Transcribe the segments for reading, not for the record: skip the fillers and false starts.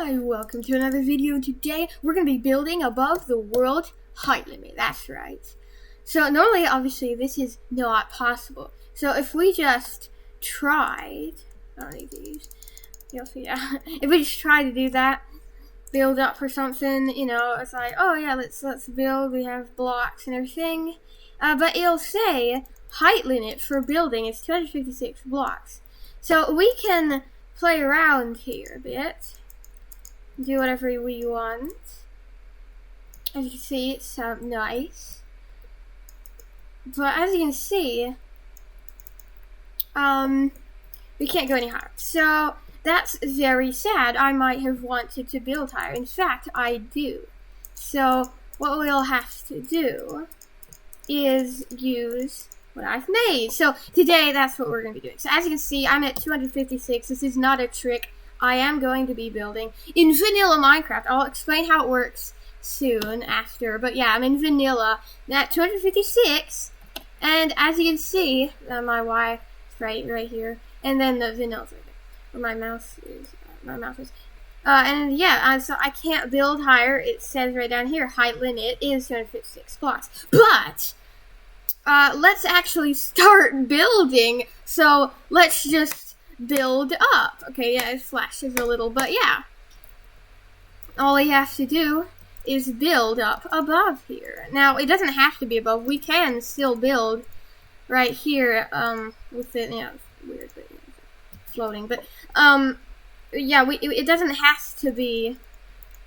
Hi, welcome to another video. Today we're going to be building above the world height limit. That's right. So normally, obviously, this is not possible. So if we just tried, I don't need these. Yeah. If we just try to do that, build up for something, you know, it's like, oh yeah, let's build. We have blocks and everything, but it'll say height limit for building is 256 blocks. So we can play around here a bit. Do whatever we want. As you can see, it's nice. But as you can see, we can't go any higher. So that's very sad. I might have wanted to build higher. In fact, I do. So what we'll have to do is use what I've made. So today, that's what we're going to be doing. So as you can see, I'm at 256. This is not a trick. I am going to be building in vanilla Minecraft. I'll explain how it works soon after. But yeah, I'm in vanilla at 256. And as you can see, my Y is right here. And then the vanilla's right there. Where my mouse is. And yeah, so I can't build higher. It says right down here, height limit is 256 blocks. But let's actually start building. So let's just build up. Okay, yeah, it flashes a little, but yeah. All we have to do is build up above here. Now, it doesn't have to be above. We can still build right here, with it, you know, weird, but you know, floating, but, yeah, it doesn't have to be,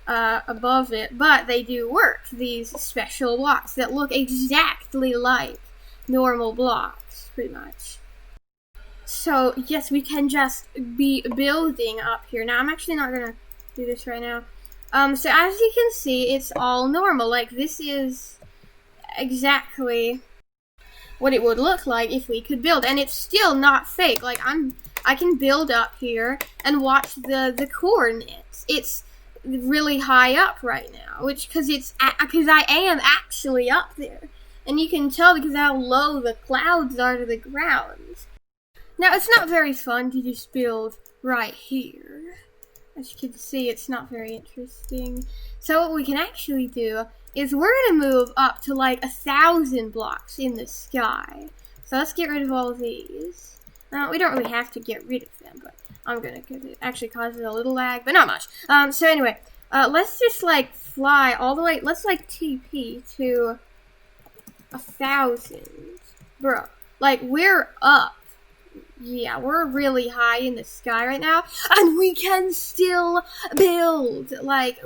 above it, but they do work. These special blocks that look exactly like normal blocks, pretty much. So, yes, we can just be building up here. Now, I'm actually not going to do this right now. So as you can see, it's all normal. Like, this is exactly what it would look like if we could build. And it's still not fake. Like, I can build up here and watch the coordinates. It's really high up right now, because I am actually up there. And you can tell because how low the clouds are to the ground. Now, it's not very fun to just build right here. As you can see, it's not very interesting. So what we can actually do is we're going to move up to like 1,000 blocks in the sky. So let's get rid of all of these. We don't really have to get rid of them, but I'm going to, because it actually causes a little lag, but not much. So anyway, let's just like fly all the way. Let's like TP to 1,000. Bro, like we're up. Yeah, we're really high in the sky right now, and we can still build. Like,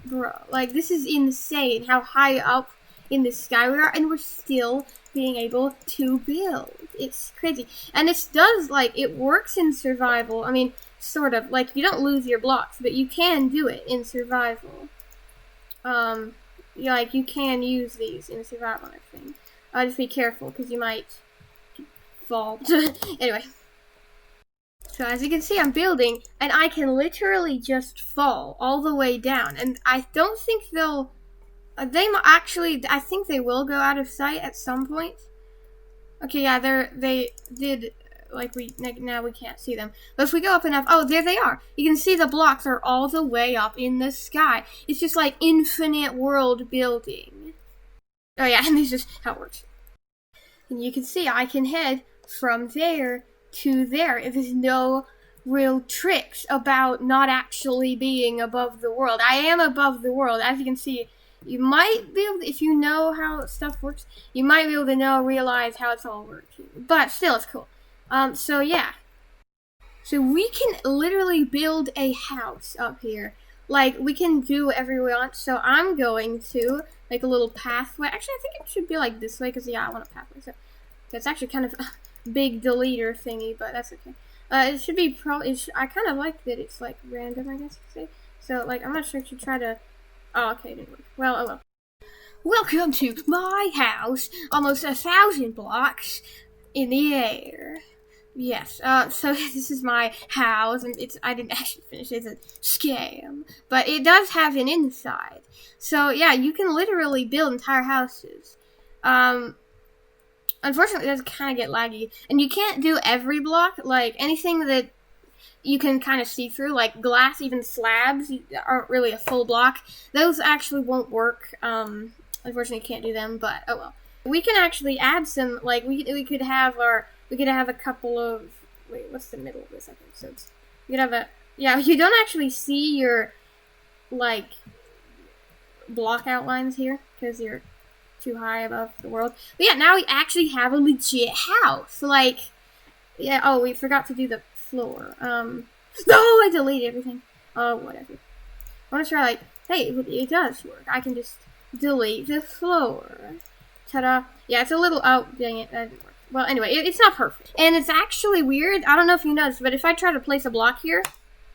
bro, like, this is insane how high up in the sky we are, and we're still being able to build. It's crazy. And this does, like, it works in survival. I mean, sort of. Like, you don't lose your blocks, but you can do it in survival. Like, you can use these in survival and everything. Just be careful, because you might fall. Anyway, so as you can see, I'm building, and I can literally just fall all the way down. And I don't think they'll. I think they will go out of sight at some point. Okay, yeah, they did. Like now we can't see them. But if we go up enough, oh, there they are. You can see the blocks are all the way up in the sky. It's just like infinite world building. Oh yeah, and this is just how it works. And you can see I can head from there to there. There's no real tricks about not actually being above the world. I am above the world. As you can see, you might be able to, if you know how stuff works, you might be able to realize how it's all working. But still, it's cool. So yeah. So we can literally build a house up here. Like, we can do whatever we want. So I'm going to make a little pathway. Actually, I think it should be like this way, because yeah, I want a pathway. So it's actually kind of big deleter thingy, but that's okay. It should be I kind of like that it's like random, I guess you could say. So like, I'm not sure if you try to. Oh, okay, it didn't work. Well, oh well. Welcome to my house, almost 1,000 blocks in the air. Yes. So this is my house, and I didn't actually finish it. It's a scam, but it does have an inside. So yeah, you can literally build entire houses. Unfortunately, it does kind of get laggy, and you can't do every block. Like, anything that you can kind of see through, like glass, even slabs aren't really a full block. Those actually won't work. Unfortunately, you can't do them, but oh well. We can actually add some, like, we could have a couple of, wait, what's the middle of this? Okay, so you could have you don't actually see your, like, block outlines here, because you're too high above the world. But yeah, now we actually have a legit house. Like, yeah, oh, we forgot to do the floor. No, I deleted everything. Oh, whatever. I want to try, like, hey, it does work. I can just delete the floor. Ta-da. Yeah, it's a little, oh, dang it, that didn't work. Well, anyway, it's not perfect. And it's actually weird. I don't know if you noticed, but if I try to place a block here,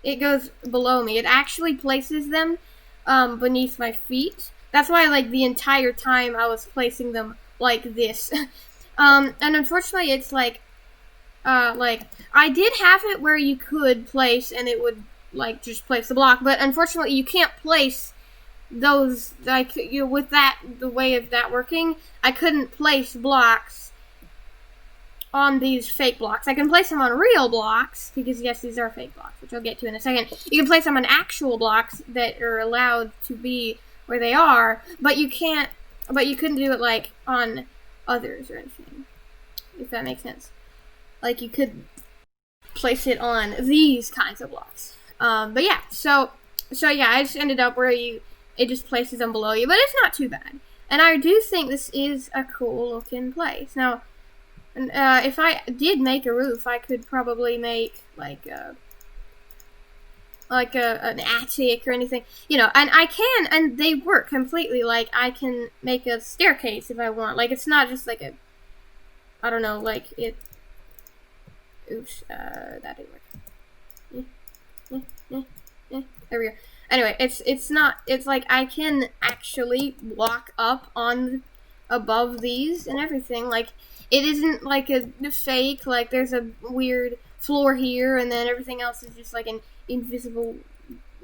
it goes below me. It actually places them beneath my feet. That's why, like, the entire time I was placing them like this. And unfortunately, it's like, I did have it where you could place and it would, like, just place the block, but unfortunately you can't place those, like, you know, with that, the way of that working, I couldn't place blocks on these fake blocks. I can place them on real blocks, because yes, these are fake blocks, which I'll get to in a second. You can place them on actual blocks that are allowed to be where they are, but you couldn't do it, like, on others or anything, if that makes sense. Like, you could place it on these kinds of blocks. But yeah, so yeah, I just ended up where it just places them below you, but it's not too bad. And I do think this is a cool looking place. Now, if I did make a roof, I could probably make, like an attic or anything, you know, and I can, and they work completely. Like, I can make a staircase if I want. Like, it's not just like a, I don't know, like, it, oops, that didn't work. There we go. Anyway, it's not, it's like I can actually walk up on above these and everything. Like, it isn't like a fake, like there's a weird floor here and then everything else is just like an invisible,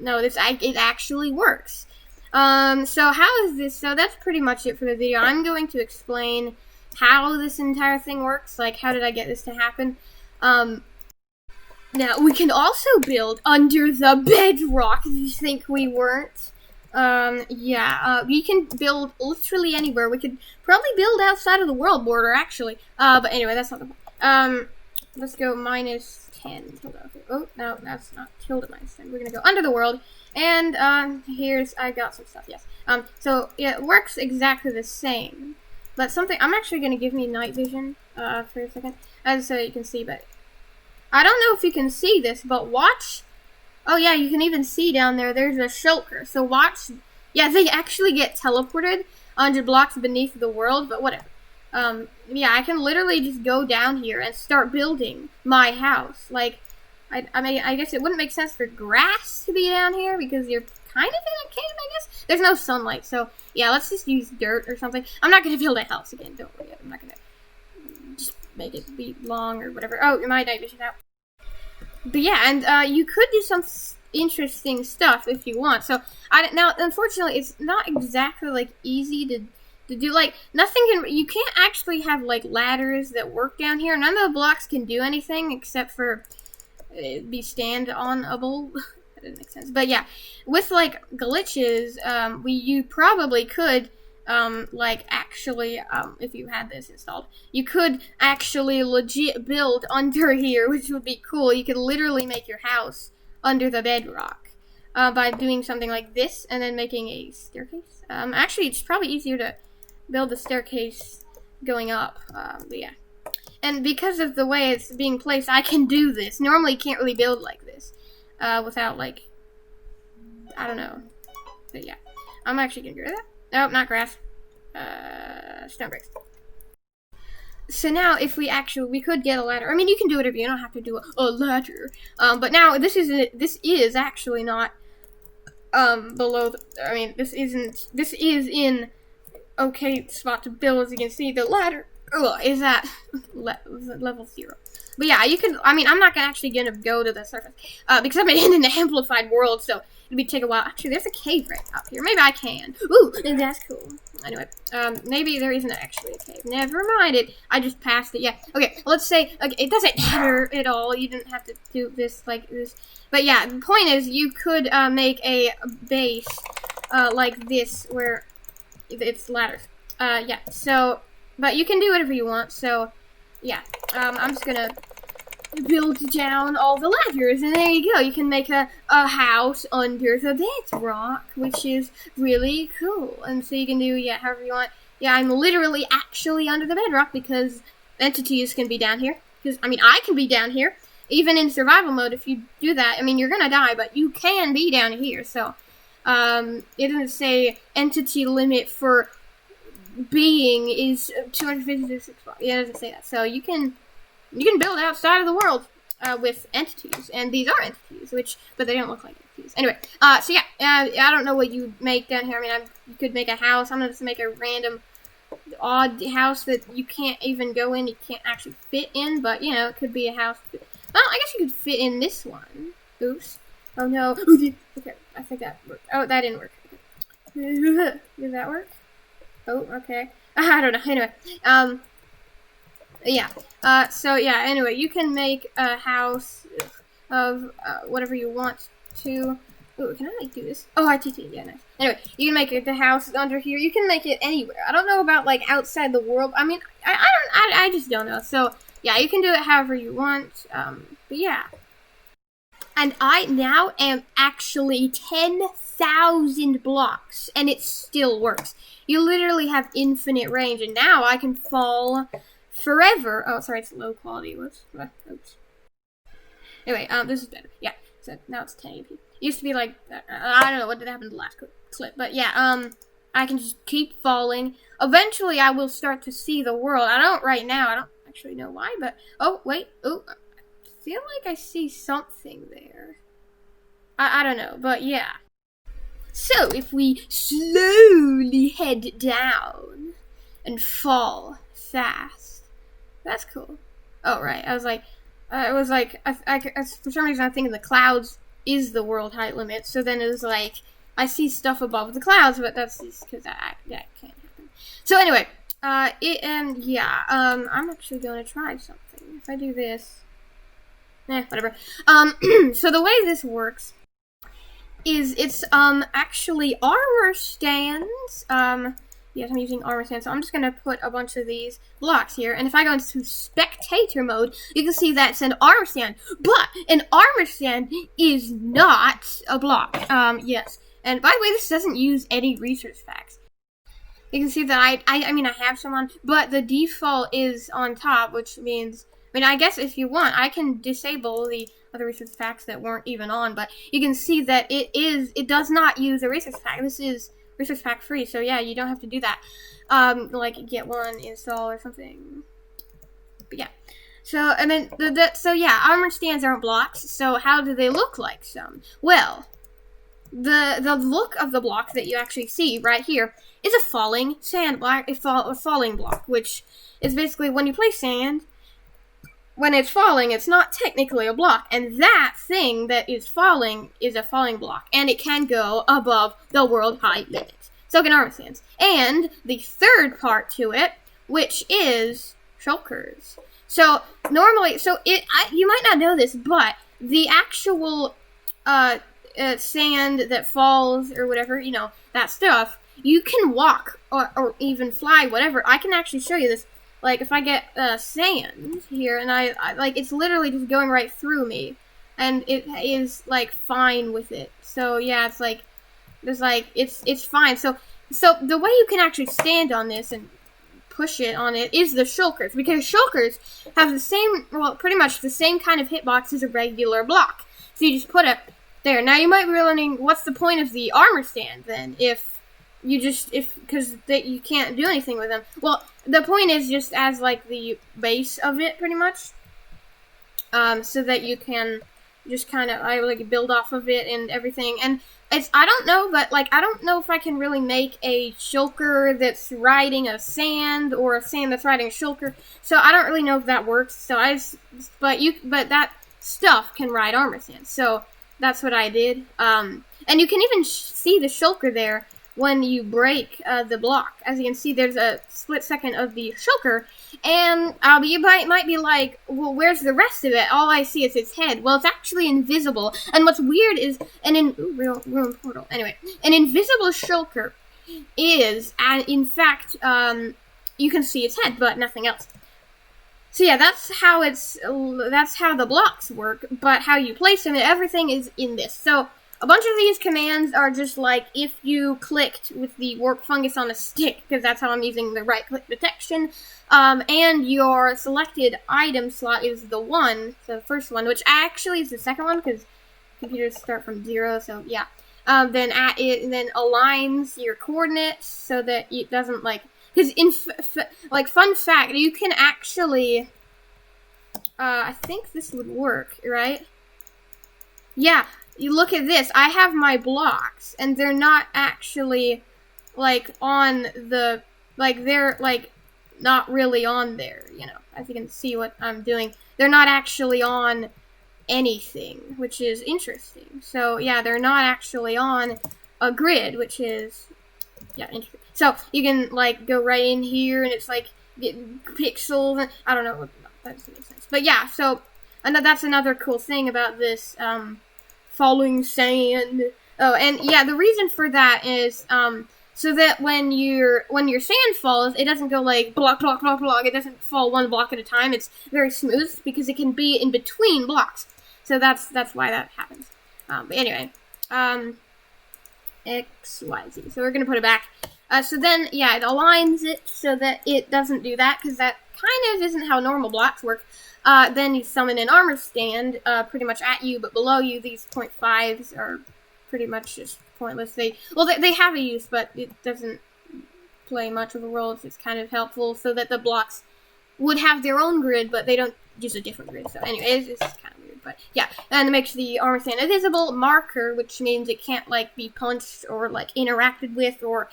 no, it actually works. So how is this, so that's pretty much it for the video. I'm going to explain how this entire thing works, like how did I get this to happen. Now, we can also build under the bedrock, if you think we weren't. We can build literally anywhere. We could probably build outside of the world border, actually. But anyway, that's not the point. Let's go -10. Oh, no, that's not tilde -10. We're gonna go under the world. And, I got some stuff, yes. So, yeah, it works exactly the same. But something, I'm actually gonna give me night vision, for a second. So you can see, but I don't know if you can see this, but watch. Oh yeah, you can even see down there, there's a shulker. So watch. Yeah, they actually get teleported 100 blocks beneath the world, but whatever. Yeah, I can literally just go down here and start building my house. Like, I mean, I guess it wouldn't make sense for grass to be down here because you're kind of in a cave, I guess. There's no sunlight, so yeah, let's just use dirt or something. I'm not going to build a house again, don't worry. I'm not going to just make it be long or whatever. Oh, my night vision out. But yeah, and you could do some interesting stuff if you want. So now, unfortunately, it's not exactly like easy to do. Like, nothing can. You can't actually have like ladders that work down here. None of the blocks can do anything except for be stand-onable. That didn't make sense. But yeah, with like glitches, you probably could. If you had this installed, you could actually legit build under here, which would be cool. You could literally make your house under the bedrock, by doing something like this and then making a staircase. Actually, it's probably easier to build the staircase going up, but yeah. And because of the way it's being placed, I can do this. Normally, you can't really build like this, without, like, I don't know. But yeah, I'm actually gonna get rid of that. Nope, not grass. Stone bricks. So now, if we could get a ladder. I mean, you can do whatever. You don't have to do a ladder. But now, this is actually not, below this is in okay spot to build. As you can see, the ladder is at level 0. But yeah, you can. I mean, I'm not actually gonna go to the surface because I'm in an amplified world, so it'd be take a while. Actually, there's a cave right up here. Maybe I can. Ooh, that's cool. Anyway, maybe there isn't actually a cave. Never mind it. I just passed it. Yeah. Okay. Let's say. Okay, it doesn't matter at all. You didn't have to do this like this. But yeah, the point is, you could make a base like this where it's ladders. Yeah. So, but you can do whatever you want. So, yeah. I'm just gonna build down all the ladders, and there you go. You can make a house under the bedrock, which is really cool. And so you can do, yeah, however you want. Yeah, I'm literally actually under the bedrock because entities can be down here. Because, I mean, I can be down here. Even in survival mode, if you do that, I mean, you're gonna die, but you can be down here. So, it doesn't say entity limit for being is 256. Yeah, it doesn't say that. So you can build outside of the world with entities, and these are entities, but they don't look like entities. Anyway, so yeah, I don't know what you make down here. I mean, you could make a house. I'm gonna just make a random odd house that you can't even go in. You can't actually fit in, but you know, it could be a house. Well, I guess you could fit in this one. Oops. Oh no. Okay, I think that worked. Oh, that didn't work. Okay. Did that work? Oh, okay. I don't know. Anyway, yeah. So yeah. Anyway, you can make a house of whatever you want to. Ooh, can I like do this? Oh, I TT. Yeah, nice. Anyway, you can make the house under here. You can make it anywhere. I don't know about like outside the world. I mean, I just don't know. So yeah, you can do it however you want. But yeah. And I now am actually 10,000 blocks, and it still works. You literally have infinite range, and now I can fall forever. Oh, sorry, it's low quality. Whoops. Oops. Anyway, this is better. Yeah, so now it's 1080p. It used to be like, I don't know what did happen to the last clip, but yeah, I can just keep falling. Eventually, I will start to see the world. I don't right now. I don't actually know why, but, oh, wait, oh. I feel like I see something there. I don't know, but yeah. So, if we slowly head down and fall fast, that's cool. Oh, right, I was like, for some reason I'm thinking the clouds is the world height limit, so then it was like, I see stuff above the clouds, but that's just because that can't happen. So anyway, I'm actually going to try something. If I do this, whatever. So the way this works is it's, actually armor stands. Yes, I'm using armor stands, so I'm just gonna put a bunch of these blocks here, and if I go into spectator mode, you can see that's an armor stand, but an armor stand is not a block. Yes. And by the way, this doesn't use any research facts. You can see that I mean, I have some on, but the default is on top, which means, I mean, I guess if you want, I can disable the other research facts that weren't even on, but you can see that it does not use a research fact. This is research pack free, so yeah, you don't have to do that. Like get one install or something. But yeah. So, and then, so yeah, armor stands aren't blocks, so how do they look like some? Well, the look of the block that you actually see right here is a falling sand block, a falling block, which is basically when you place sand, when it's falling, it's not technically a block, and that thing that is falling is a falling block, and it can go above the world height limit. So can armor stands. And the third part to it, which is shulkers. So normally, you might not know this, but the actual sand that falls or whatever, you know, that stuff, you can walk or even fly, whatever. I can actually show you this. Like, if I get sand here, and I like, it's literally just going right through me, and it is, like, fine with it. So, yeah, it's like, there's, like, it's fine. So the way you can actually stand on this and push it on it is the shulkers, because shulkers have the same, well, pretty much the same kind of hitbox as a regular block. So you just put it there. Now, you might be wondering, what's the point of the armor stand, then, because you can't do anything with them. Well, the point is just as, like, the base of it, pretty much. So that you can just kind of, I like build off of it and everything. And I don't know, but like, I don't know if I can really make a shulker that's riding a sand or a sand that's riding a shulker. So I don't really know if that works. So but that stuff can ride armor sand. So that's what I did. And you can even see the shulker there when you break the block. As you can see, there's a split second of the shulker, and you might be like, well, where's the rest of it? All I see is its head. Well, it's actually invisible, and what's weird is, ruin portal. Anyway, an invisible shulker is, in fact, you can see its head, but nothing else. So yeah, that's how the blocks work, but how you place them, everything is in this. So a bunch of these commands are just like if you clicked with the warp fungus on a stick, because that's how I'm using the right click detection, and your selected item slot is the 1, so the first one, which actually is the second one, because computers start from 0, so yeah. Then aligns your coordinates so that it doesn't like, because fun fact, you can actually, I think this would work, right? Yeah. You look at this, I have my blocks, and they're not actually, like, on the, like, they're, like, not really on there, you know, as you can see what I'm doing. They're not actually on anything, which is interesting. So, yeah, they're not actually on a grid, which is, yeah, interesting. So, you can, like, go right in here, and it's, like, pixels, and I don't know, that doesn't make sense. But, yeah, so, that's another cool thing about this, falling sand. Oh, and yeah, the reason for that is so that when your sand falls, it doesn't go like block, block, block, block. It doesn't fall one block at a time. It's very smooth because it can be in between blocks. So that's why that happens. But anyway, X, Y, Z. So we're gonna put it back. So then, yeah, it aligns it so that it doesn't do that, because that kind of isn't how normal blocks work. Then you summon an armor stand, pretty much at you, but below you. These 0.5s are pretty much just pointless. They have a use, but it doesn't play much of a role. It's kind of helpful so that the blocks would have their own grid, but they don't use a different grid. So anyways, it's kind of weird, but yeah. And it makes the armor stand invisible. Marker, which means it can't, like, be punched or, like, interacted with, or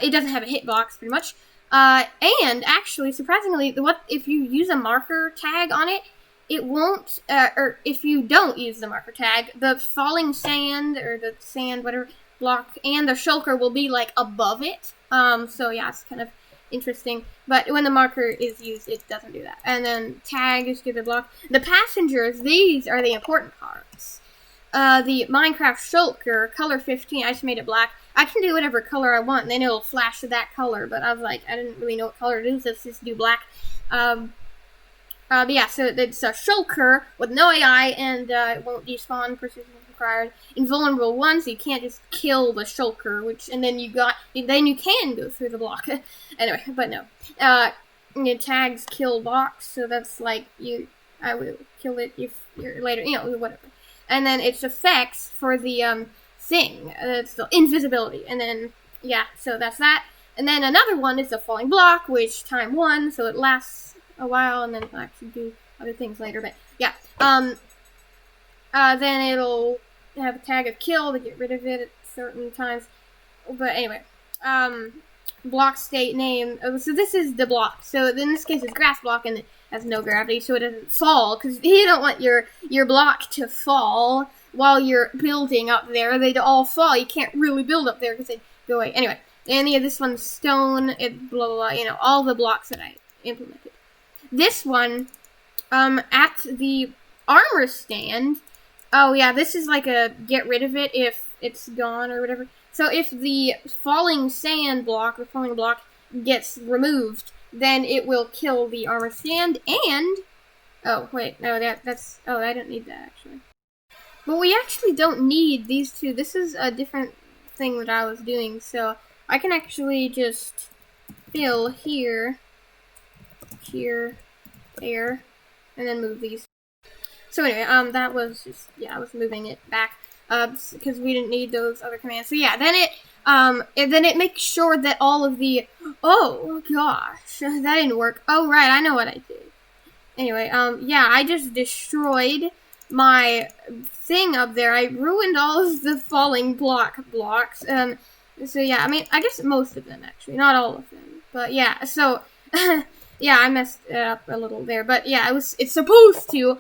it doesn't have a hitbox, pretty much. And actually, surprisingly, if you use a marker tag on it, it won't, or if you don't use the marker tag, the falling sand, or the sand, whatever, block, and the shulker will be, like, above it. So yeah, it's kind of interesting. But when the marker is used, it doesn't do that. And then tag is good to block. The passengers, these are the important parts. The Minecraft shulker, color 15, I just made it black. I can do whatever color I want, and then it'll flash to that color, but I was like, I didn't really know what color it is, let's just do black. But yeah, so it's a shulker with no AI, and it won't despawn, precision required. Invulnerable 1, so you can't just kill the shulker, and then you can go through the block. Anyway, but no. Tags kill blocks, so that's like, I will kill it if you're later, you know, whatever. And then its effects for the, thing. It's the invisibility. And then, yeah, so that's that. And then another one is the falling block, which time 1, so it lasts a while, and then I'll actually do other things later, but yeah. Then it'll have a tag of kill to get rid of it at certain times. But anyway, block state name. So this is the block. So in this case, it's grass block, and it has no gravity, so it doesn't fall, because you don't want your block to fall while you're building up there. They'd all fall. You can't really build up there because they'd go away. Anyway, and yeah, this one's stone, it blah, blah, blah, you know, all the blocks that I implemented. This one, at the armor stand, oh yeah, this is like a get rid of it if it's gone or whatever. So if the falling sand block, the falling block, gets removed, then it will kill the armor stand, and, oh, wait, no, that's, oh, I don't need that, actually. But we actually don't need these two. This is a different thing that I was doing, so I can actually just fill here, there, and then move these. So anyway, that was just, yeah, I was moving it back, because we didn't need those other commands. So yeah, then it makes sure that all of the, oh gosh, that didn't work. Oh right, I know what I did. Anyway, yeah, I just destroyed my thing up there, I ruined all of the falling blocks. So yeah, I mean, I guess most of them actually, not all of them. But yeah, so yeah, I messed it up a little there. But yeah, it's supposed to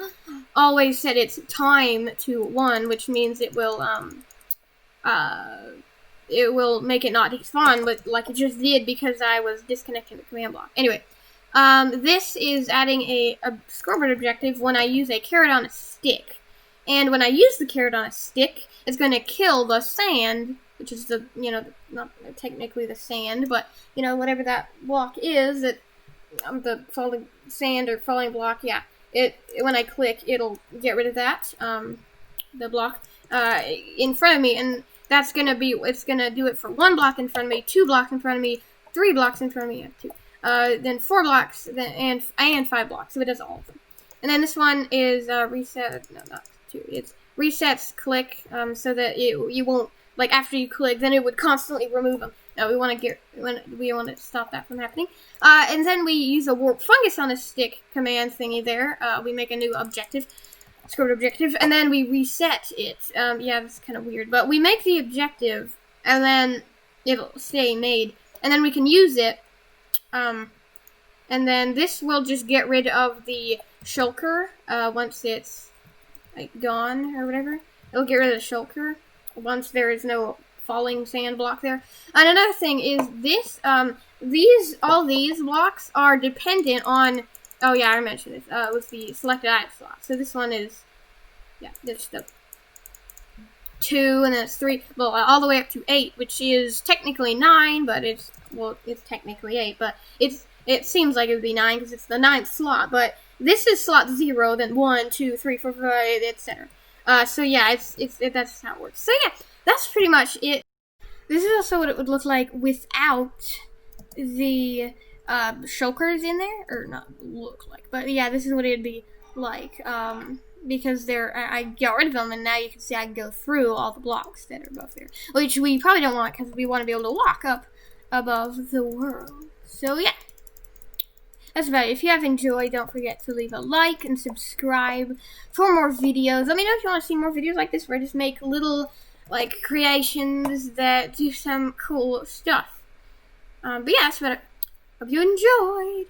always set its time to 1, which means it will make it not despawn, but like it just did because I was disconnecting the command block. Anyway, this is adding a scoreboard objective when I use a carrot on a stick. And when I use the carrot on a stick, it's going to kill the sand, which is the, not technically the sand, but, whatever that block is, the falling sand or falling block, yeah. When I click, it'll get rid of that, the block, in front of me, and it's gonna do it for 1 block in front of me, 2 blocks in front of me, 3 blocks in front of me, 2, then 4 blocks, and 5 blocks, so it does all of them. And then this one is, reset, no, not 2, it's resets click, so that you won't, like, after you click, then it would constantly remove them. No, we want to stop that from happening. And then we use a warp fungus on a stick command thingy there. We make a new objective, scoreboard objective, and then we reset it. Yeah, that's kind of weird, but we make the objective, and then it'll stay made, and then we can use it. And then this will just get rid of the shulker once it's like gone or whatever. It'll get rid of the shulker once there is no falling sand block there. And another thing is this, all these blocks are dependent on, oh yeah, I mentioned this, with the selected item slot. So this one is, yeah, there's the 2, and then it's 3, well, all the way up to 8, which is technically 9, but it's technically 8, but it seems like it would be 9 because it's the 9th slot, but this is slot 0, then 1, 2, 3, 4, 5, etc. So yeah, that's how it works. So yeah, that's pretty much it. This is also what it would look like without the shulkers in there, or not look like, but yeah, this is what it'd be like. Because I got rid of them, and now you can see I can go through all the blocks that are above there, which we probably don't want because we want to be able to walk up above the world. So yeah. That's about it. If you have enjoyed, don't forget to leave a like and subscribe for more videos. Let me know if you want to see more videos like this where I just make little, like, creations that do some cool stuff. But yeah, that's about it. Hope you enjoyed.